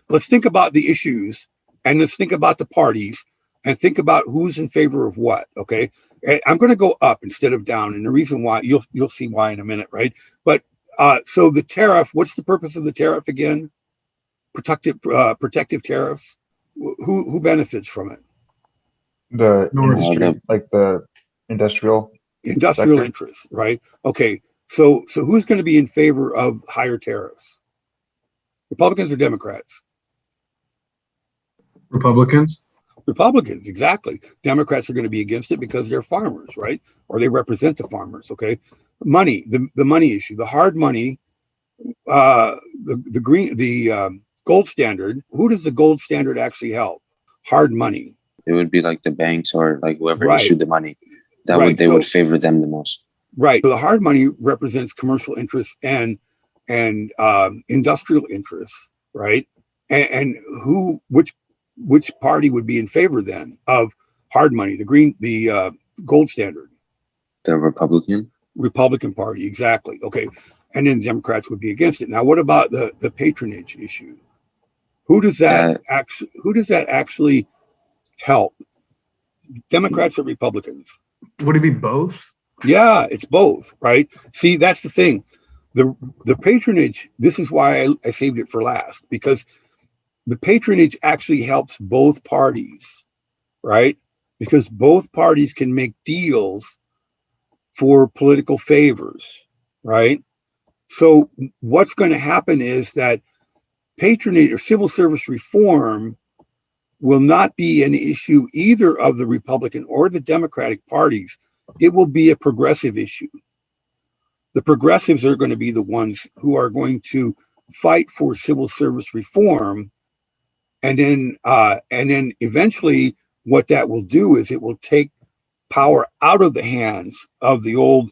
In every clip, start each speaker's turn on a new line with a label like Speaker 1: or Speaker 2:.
Speaker 1: let's think about the issues, and let's think about the parties, and think about who's in favor of what. Okay, and I'm going to go up instead of down, and the reason why you'll see why in a minute, right? But so the tariff. What's the purpose of the tariff again? Protective tariffs. Who benefits from it?
Speaker 2: The
Speaker 3: North.
Speaker 2: industry, like the industrial
Speaker 1: Industrial
Speaker 2: sector.
Speaker 1: interests, right? Okay, so who's going to be in favor of higher tariffs? Republicans or Democrats?
Speaker 3: Republicans.
Speaker 1: Republicans, exactly. Democrats are going to be against it because they're farmers, right? Or they represent the farmers. Okay, money, the money issue, the hard money, the gold standard. Who does the gold standard actually help? Hard money,
Speaker 4: It would be like the banks or like whoever
Speaker 1: right?
Speaker 4: issued the money. That
Speaker 1: Right.
Speaker 4: would they would favor them the most.
Speaker 1: Right. So the hard money represents commercial interests and industrial interests, right? And which party would be in favor then of hard money? The gold standard.
Speaker 4: The
Speaker 1: Republican Party, exactly. Okay, and then the Democrats would be against it. Now, what about the patronage issue? Who does that actually help? Democrats or Republicans?
Speaker 3: Would it be both?
Speaker 1: Yeah, it's both, right? See, that's the thing. The patronage, this is why I saved it for last, because the patronage actually helps both parties, right? Because both parties can make deals for political favors, right? So what's going to happen is that patronage or civil service reform will not be an issue either of the Republican or the Democratic parties. It will be a progressive issue. The progressives are going to be the ones who are going to fight for civil service reform, and then eventually, what that will do is it will take power out of the hands of the old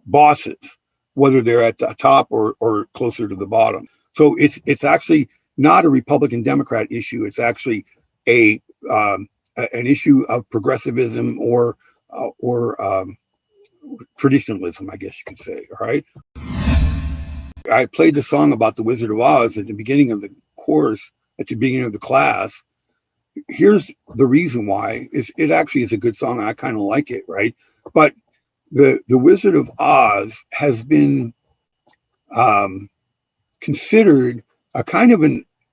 Speaker 1: bosses, whether they're at the top or closer to the bottom. So it's actually not a Republican Democrat issue. It's actually an issue of progressivism or traditionalism, I guess you could say. All right. I played the song about the Wizard of Oz at the beginning of the course, at the beginning of the class. Here's the reason why. It actually is a good song. I kind of like it, right? But the Wizard of Oz has been considered a kind of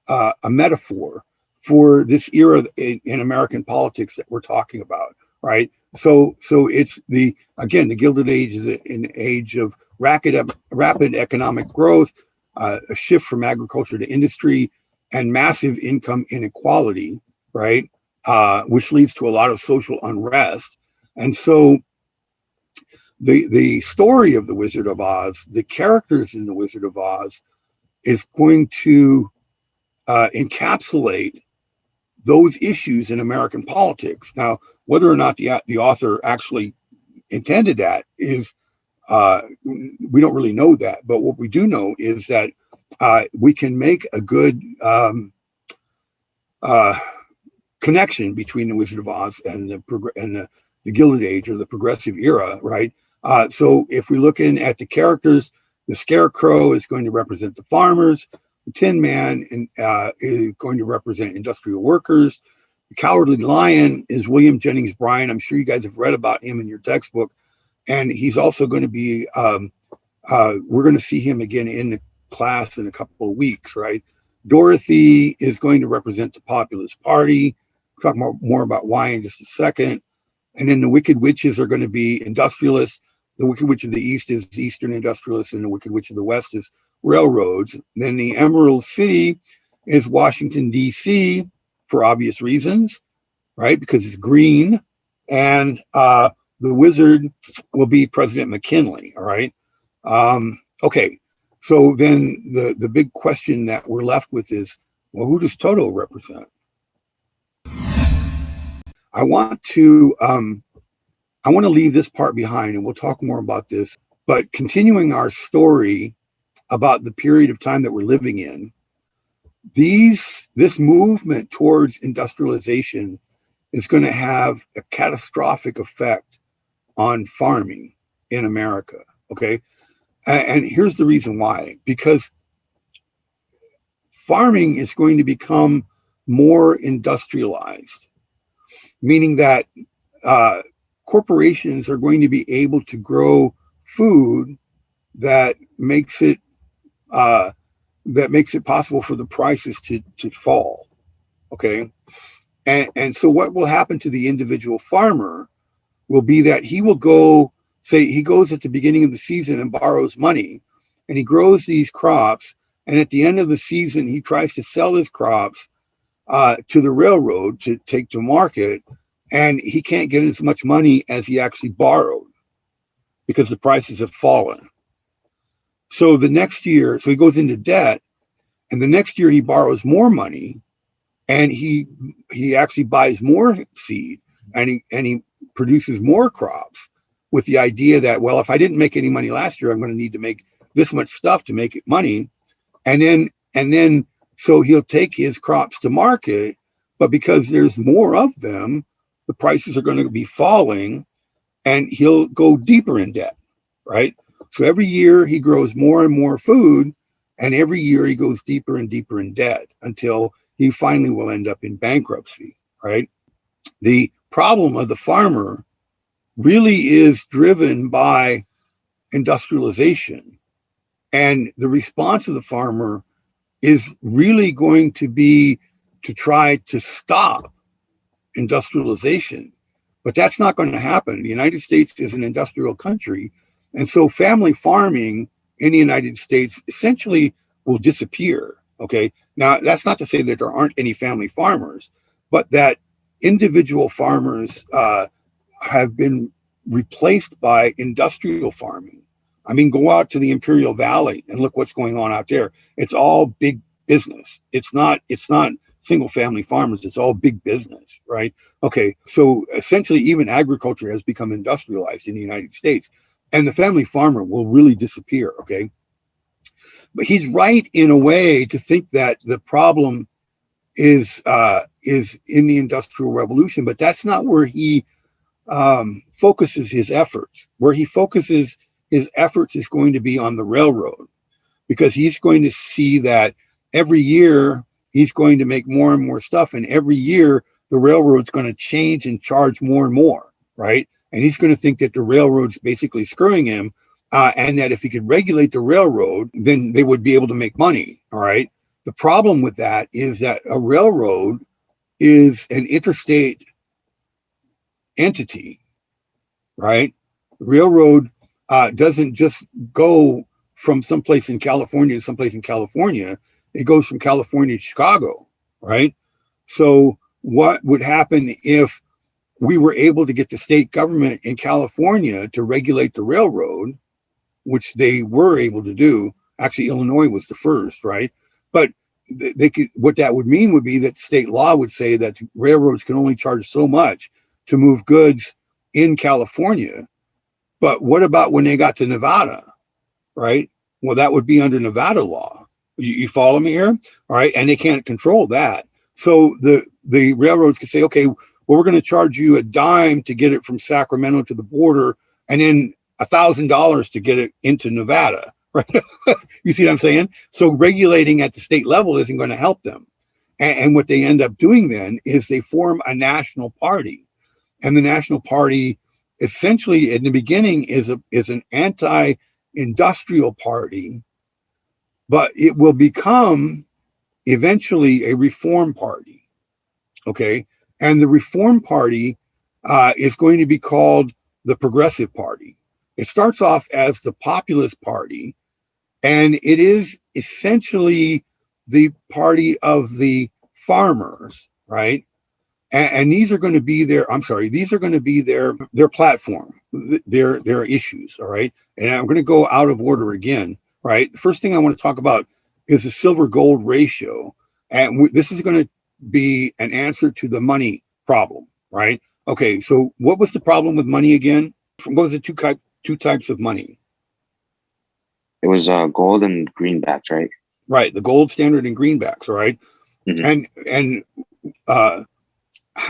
Speaker 1: a metaphor for this era in American politics that we're talking about, right? So it's the Gilded Age is an age of rapid economic growth, a shift from agriculture to industry, and massive income inequality, right? Which leads to a lot of social unrest. And so the story of the Wizard of Oz, the characters in the Wizard of Oz, is going to encapsulate those issues in American politics. Now, whether or not the author actually intended that is, we don't really know that. But what we do know is that we can make a good connection between the Wizard of Oz and the Gilded Age or the Progressive era, right? So if we're looking at the characters, the Scarecrow is going to represent the farmers. The Tin Man is going to represent industrial workers. The Cowardly Lion is William Jennings Bryan. I'm sure you guys have read about him in your textbook. And he's also going to be, we're going to see him again in the class in a couple of weeks, right? Dorothy is going to represent the Populist Party. We'll talk more about why in just a second. And then the Wicked Witches are going to be industrialists. The Wicked Witch of the East is Eastern industrialists, and the Wicked Witch of the West is railroads. Then the Emerald City is Washington, D.C., for obvious reasons, right? Because it's green. And the wizard will be President McKinley, all right? Okay, so then the big question that we're left with is, well, who does Toto represent? I want to leave this part behind, and we'll talk more about this. But continuing our story about the period of time that we're living in, this movement towards industrialization is going to have a catastrophic effect on farming in America. Okay, and here's the reason why: because farming is going to become more industrialized, meaning that corporations are going to be able to grow food that makes it possible for the prices to fall. Okay. And so what will happen to the individual farmer will be that he will go, say he goes at the beginning of the season and borrows money, and he grows these crops, and at the end of the season he tries to sell his crops to the railroad to take to market, and he can't get as much money as he actually borrowed because the prices have fallen. So the next year, so he goes into debt, and the next year he borrows more money, and he actually buys more seed, and he produces more crops with the idea that, well, if I didn't make any money last year, I'm going to need to make this much stuff to make it money. And then so he'll take his crops to market, but because there's more of them, the prices are going to be falling, and he'll go deeper in debt, right? So every year he grows more and more food, and every year he goes deeper and deeper in debt until he finally will end up in bankruptcy, right? The problem of the farmer really is driven by industrialization. And the response of the farmer is really going to be to try to stop industrialization. But that's not going to happen. The United States is an industrial country. And so family farming in the United States essentially will disappear. Okay. Now, that's not to say that there aren't any family farmers, but that individual farmers have been replaced by industrial farming. I mean, go out to the Imperial Valley and look what's going on out there. It's all big business. It's not single family farmers. It's all big business, right? Okay. So essentially even agriculture has become industrialized in the United States, and the family farmer will really disappear. Okay. But he's right in a way to think that the problem is in the Industrial Revolution, but that's not where he focuses his efforts. Where he focuses his efforts is going to be on the railroad, because he's going to see that every year he's going to make more and more stuff, and every year the railroad's going to change and charge more and more, right? And he's going to think that the railroad's basically screwing him, and that if he could regulate the railroad, then they would be able to make money, all right? The problem with that is that a railroad is an interstate entity, right? Railroad doesn't just go from someplace in California to someplace in California. It goes from California to Chicago, right? So what would happen if we were able to get the state government in California to regulate the railroad, which they were able to do? Actually, Illinois was the first, right? But they could, what that would mean would be that state law would say that railroads can only charge so much to move goods in California. But what about when they got to Nevada, right? Well, that would be under Nevada law. You follow me here? All right. And they can't control that. So the railroads could say, okay, well, we're going to charge you a dime to get it from Sacramento to the border, and then $1,000 to get it into Nevada, right? You see what I'm saying? So regulating at the state level isn't going to help them. And what they end up doing then is they form a national party. And the national party essentially in the beginning is an anti-industrial party, but it will become eventually a reform party. Okay. And the reform party is going to be called the Progressive Party. It starts off as the Populist Party, and it is essentially the party of the farmers, right? And these are going to be these are going to be their platform, their issues, all right? And I'm going to go out of order again, right? The first thing I want to talk about is the silver gold ratio. And this is going to be an answer to the money problem, right? Okay, so what was the problem with money again? What was the two types of money?
Speaker 4: It was gold and greenbacks, right?
Speaker 1: Right, the gold standard and greenbacks, all right? Mm-hmm. And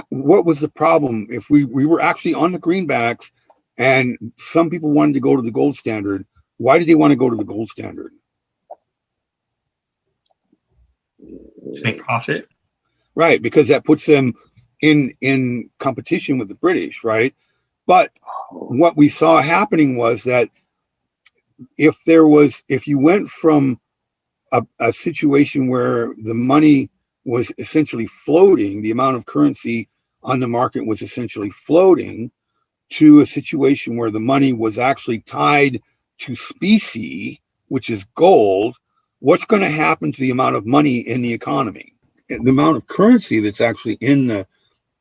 Speaker 1: what was the problem if we were actually on the greenbacks and some people wanted to go to the gold standard? Why did they want to go to the gold standard?
Speaker 3: Make profit.
Speaker 1: right? Because that puts them in competition with the British, right? But what we saw happening was that if you went from a situation where the money was essentially floating, the amount of currency on the market was essentially floating, to a situation where the money was actually tied to specie, which is gold, what's going to happen to the amount of money in the economy? The amount of currency that's actually in the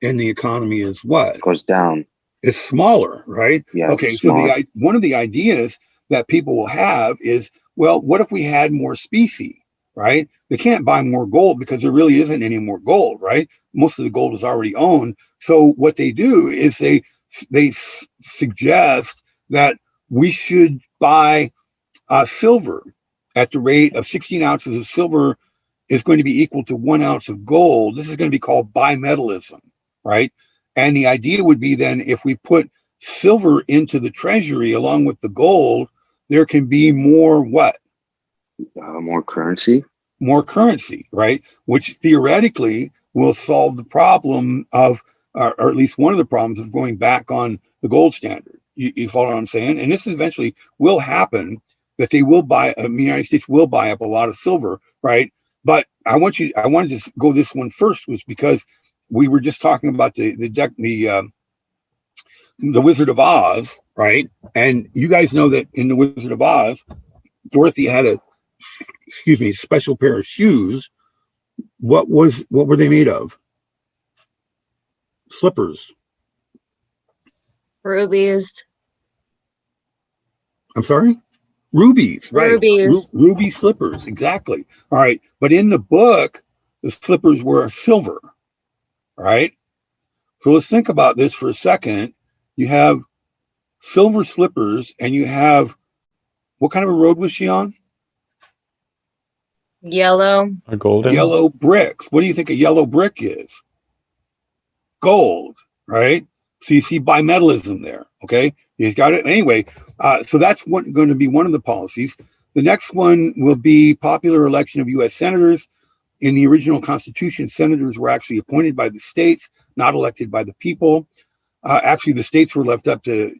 Speaker 1: economy is what?
Speaker 4: Goes down.
Speaker 1: It's smaller, right?
Speaker 4: Yeah,
Speaker 1: Okay,
Speaker 4: it's
Speaker 1: so
Speaker 4: smaller.
Speaker 1: one of the ideas that people will have is, well, what if we had more specie, right? They can't buy more gold because there really isn't any more gold, right? Most of the gold is already owned. So what they do is they suggest that we should buy silver at the rate of 16 ounces of silver is going to be equal to 1 ounce of gold. This is going to be called bimetallism, right? And the idea would be then if we put silver into the treasury along with the gold, there can be more what?
Speaker 4: More currency.
Speaker 1: More currency, right? Which theoretically will solve the problem of, or at least one of the problems of going back on the gold standard. You follow what I'm saying? And this eventually will happen, that they will buy, the United States will buy up a lot of silver, right? But I wanted to go this one first, was because we were just talking about the Wizard of Oz, right? And you guys know that in the Wizard of Oz, Dorothy had a special pair of shoes. What were they made of? Slippers.
Speaker 5: Rubies.
Speaker 1: I'm sorry? Rubies, right?
Speaker 5: Rubies.
Speaker 1: Ruby slippers, exactly. All right, but in the book, the slippers were silver, right? So let's think about this for a second. You have silver slippers, and you have, what kind of a road was she on?
Speaker 5: Yellow.
Speaker 6: A golden.
Speaker 1: Yellow bricks. What do you think a yellow brick is? Gold, right? So you see bimetallism there, okay? You've got it. Anyway, so that's going to be one of the policies. The next one will be popular election of U.S. senators. In the original Constitution, senators were actually appointed by the states, not elected by the people. Actually, the states were left up to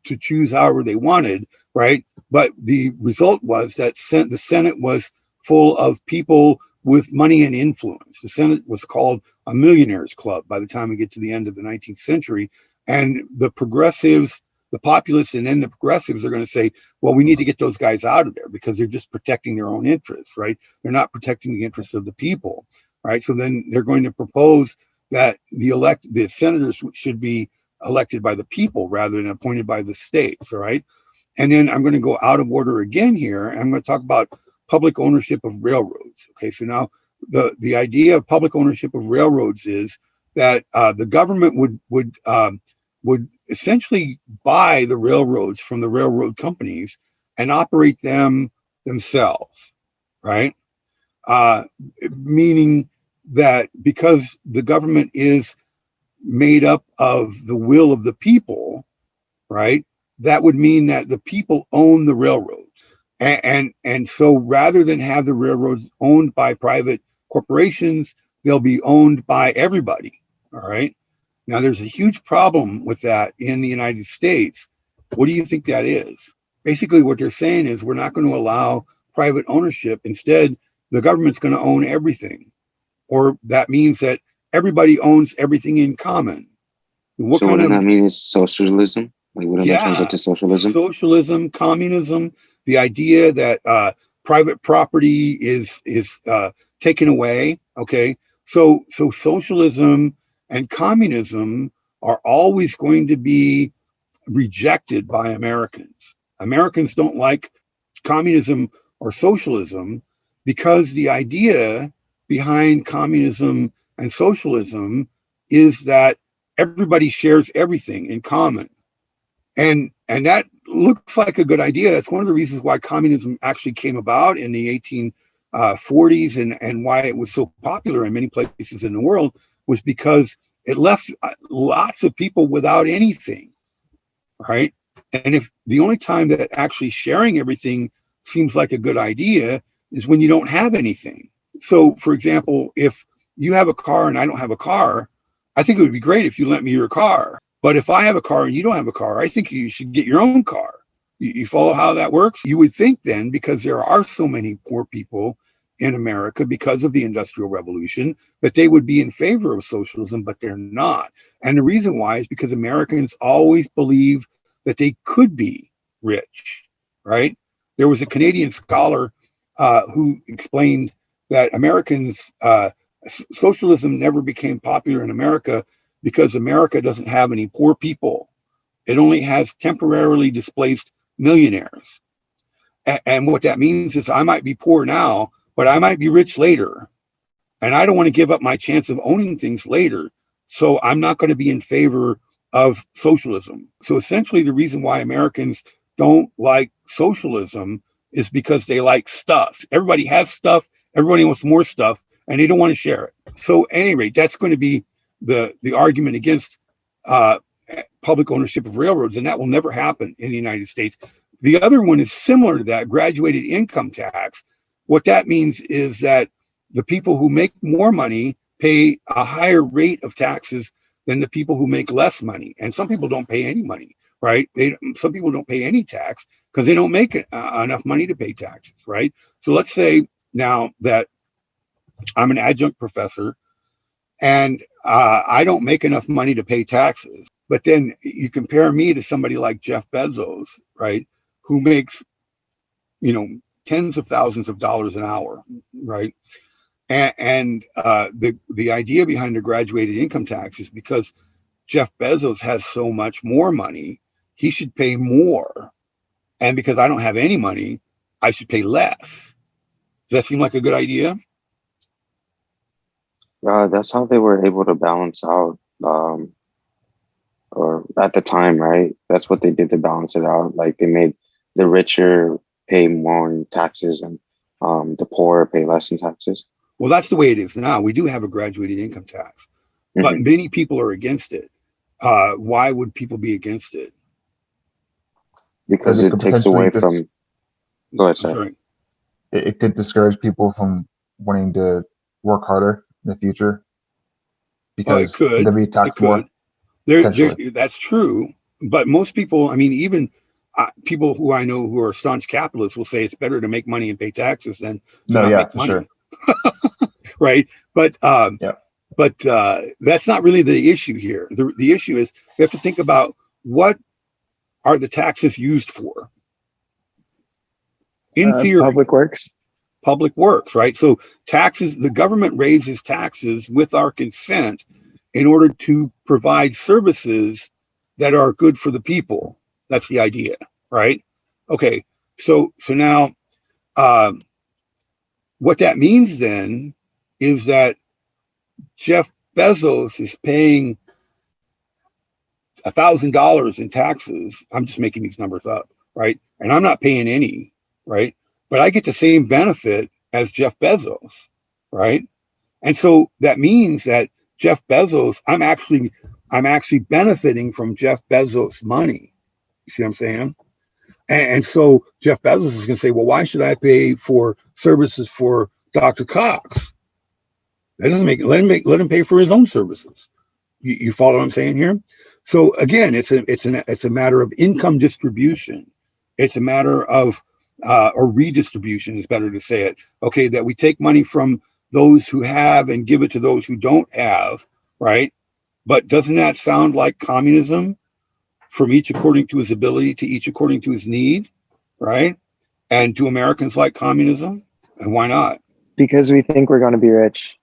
Speaker 1: choose however they wanted, right? But the result was that the Senate was full of people with money and influence. The Senate was called a millionaires club by the time we get to the end of the 19th century. And the progressives, the populists, and then the progressives are going to say, well, we need to get those guys out of there because they're just protecting their own interests, right? They're not protecting the interests of the people, right? So then they're going to propose that the senators should be elected by the people rather than appointed by the states, all right? And then I'm going to go out of order again here. I'm going to talk about public ownership of railroads. Okay, so now the idea of public ownership of railroads is that the government would essentially buy the railroads from the railroad companies and operate them themselves, right? Meaning that because the government is made up of the will of the people, right? That would mean that the people own the railroads. And so rather than have the railroads owned by private corporations, they'll be owned by everybody. All right. Now there's a huge problem with that in the United States. What do you think that is? Basically, what they're saying is we're not going to allow private ownership. Instead, the government's going to own everything. Or that means that everybody owns everything in common.
Speaker 4: So wouldn't that mean it's socialism? Like, wouldn't that translate to socialism?
Speaker 1: Socialism, communism, the idea that private property is taken away. Okay, so socialism and communism are always going to be rejected by Americans. Americans don't like communism or socialism because the idea behind communism and socialism is that everybody shares everything in common. And that looks like a good idea. That's one of the reasons why communism actually came about in the 1840s and why it was so popular in many places in the world was because it left lots of people without anything, right? And if the only time that actually sharing everything seems like a good idea is when you don't have anything. So for example, if you have a car and I don't have a car, I think it would be great if you lent me your car. But if I have a car and you don't have a car, I think you should get your own car. You follow how that works? You would think then, because there are so many poor people in America because of the Industrial Revolution, that they would be in favor of socialism, but they're not. And the reason why is because Americans always believe that they could be rich, right? There was a Canadian scholar who explained that Americans, socialism never became popular in America because America doesn't have any poor people. It only has temporarily displaced millionaires. And what that means is I might be poor now, but I might be rich later. And I don't want to give up my chance of owning things later. So I'm not going to be in favor of socialism. So essentially, the reason why Americans don't like socialism is because they like stuff. Everybody has stuff, everybody wants more stuff, and they don't want to share it. So at any rate, that's going to be the argument against public ownership of railroads, and that will never happen in the United States. The other one is similar to that, graduated income tax. What that means is that the people who make more money pay a higher rate of taxes than the people who make less money. And some people don't pay any money, right? Some people don't pay any tax because they don't make enough money to pay taxes, right? So let's say now that I'm an adjunct professor and I don't make enough money to pay taxes. But then you compare me to somebody like Jeff Bezos, right, who makes, tens of thousands of dollars an hour, right? And the idea behind the graduated income tax is because Jeff Bezos has so much more money, he should pay more. And because I don't have any money, I should pay less. Does that seem like a good idea?
Speaker 4: That's how they were able to balance out, or at the time, right? That's what they did to balance it out. Like they made the richer pay more in taxes and the poor pay less in taxes.
Speaker 1: Well, that's the way it is now. We do have a graduated income tax, but many people are against it. Why would people be against it?
Speaker 4: Because it takes away from. Go ahead, sorry.
Speaker 2: It could discourage people from wanting to work harder in the future because they'll be taxed more.
Speaker 1: That's true, but most people, I mean, even people who I know who are staunch capitalists will say it's better to make money and pay taxes than to not make money. Sure. Right, but that's not really the issue here. The issue is we have to think about what are the taxes used for. In theory, public works, right? So taxes, the government raises taxes with our consent in order to provide services that are good for the people. That's the idea, right? Okay, so now what that means then is that Jeff Bezos is paying $1,000 in taxes. I'm just making these numbers up, right? And I'm not paying any, right? But I get the same benefit as Jeff Bezos, right? And so that means that Jeff Bezos, I'm actually benefiting from Jeff Bezos' money. You see what I'm saying? And so Jeff Bezos is going to say, well, why should I pay for services for Dr. Cox? That doesn't make it. Let him pay for his own services. You follow what I'm saying here? So again, it's a matter of income distribution. It's a matter of or redistribution is better to say it. Okay, that we take money from those who have and give it to those who don't have, right? But doesn't that sound like communism? From each according to his ability, to each according to his need, right? And do Americans like communism? And why not?
Speaker 5: Because we think we're going to be rich.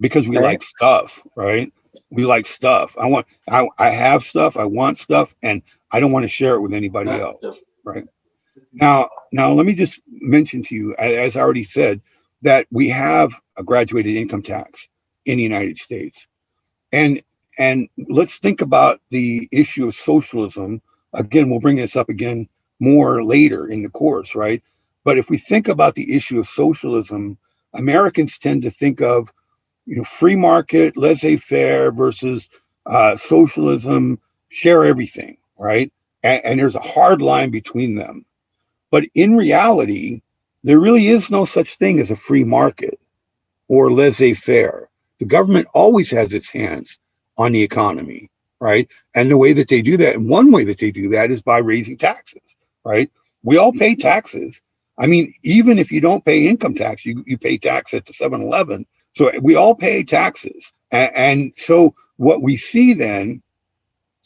Speaker 1: Because we like stuff, right? We like stuff. I have stuff, I want stuff, and I don't want to share it with anybody else, right? Now let me just mention to you, as I already said, that we have a graduated income tax in the United States. And let's think about the issue of socialism. Again, we'll bring this up again more later in the course, right? But if we think about the issue of socialism, Americans tend to think of, free market, laissez-faire versus socialism, share everything, right? And there's a hard line between them. But in reality, there really is no such thing as a free market. or laissez-faire. The government always has its hands on the economy, right? And the way that they do that, and one way that they do that is by raising taxes, right? We all pay taxes. I mean, even if you don't pay income tax, you pay tax at the 7-Eleven. So we all pay taxes. And so what we see then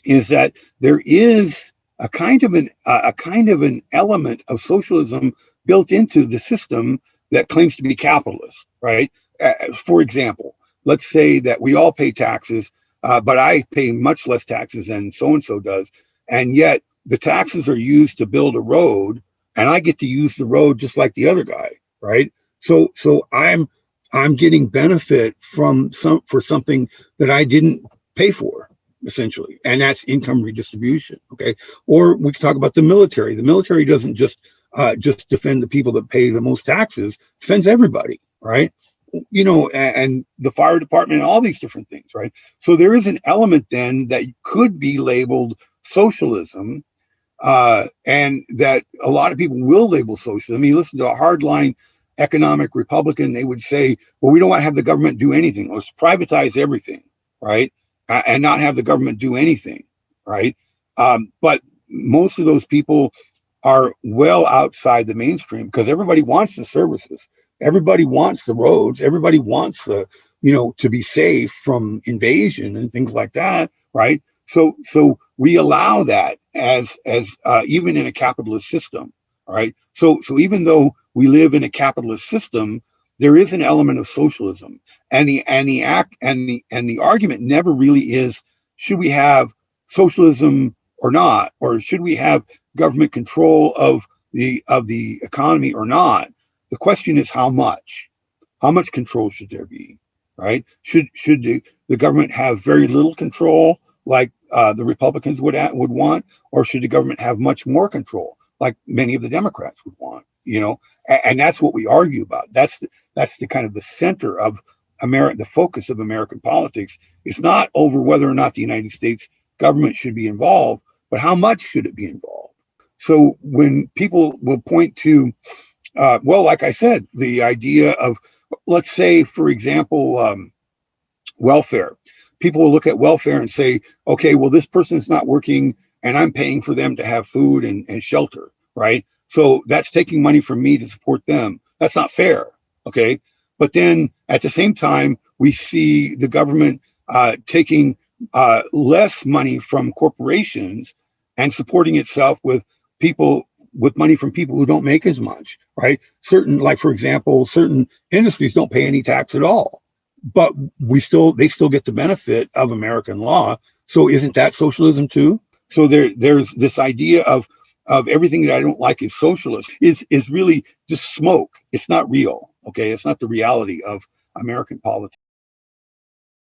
Speaker 1: is that there is a kind of an element of socialism built into the system that claims to be capitalist, right? For example, let's say that we all pay taxes, but I pay much less taxes than so-and-so does. And yet the taxes are used to build a road, and I get to use the road just like the other guy, right? So I'm getting benefit for something that I didn't pay for, essentially, and that's income redistribution. Okay, or we could talk about the military. The military doesn't just defend the people that pay the most taxes; defends everybody, right? You know, and the fire department, and all these different things, right? So there is an element then that could be labeled socialism, and that a lot of people will label socialism. I mean, listen to a hardline economic Republican, they would say, well, we don't want to have the government do anything. Let's privatize everything, right? And not have the government do anything, right? But most of those people are well outside the mainstream because everybody wants the services. Everybody wants the roads. Everybody wants to be safe from invasion and things like that, right? So we allow that as even in a capitalist system, right? So even though we live in a capitalist system, there is an element of socialism, and the argument never really is, should we have socialism or not, or should we have government control of the economy or not? The question is how much control should there be, right? Should the government have very little control, like the Republicans would want, or should the government have much more control, like many of the Democrats would want? You know, and that's what we argue about. That's the kind of the center of the focus of American politics. It's not over whether or not the United States government should be involved, but how much should it be involved? So when people will point to, well, like I said, the idea of, let's say, for example, welfare. People will look at welfare and say, okay, well, this person is not working and I'm paying for them to have food and shelter, right? So that's taking money from me to support them. That's not fair, okay? But then at the same time, we see the government taking less money from corporations and supporting itself with money from people who don't make as much, right? Like for example, certain industries don't pay any tax at all, but they still get the benefit of American law. So isn't that socialism too? So there's this idea of everything that I don't like is socialist is really just smoke. It's not real. Okay, it's not the reality of American politics.